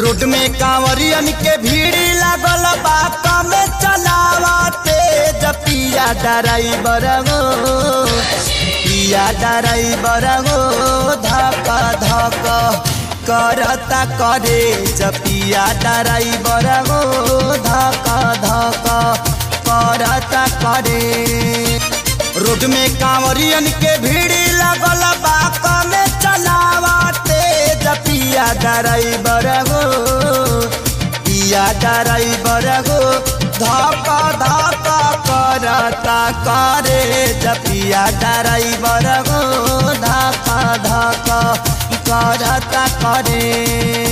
Road में कांवरियन के भीड़ लागल बा कम चलावते पिया ड्राइवर गो पिया ड्राइवर गो धक धक करता करे पिया ड्राइवर गो धक धक करता करे। रोड में कांवरियन के भीड़ लागल बा कम चलावते पिया ड्राइवर गो पिया ड्राइवर गो धक धक करता करे पिया ड्राइवर गो धक धक करता करे।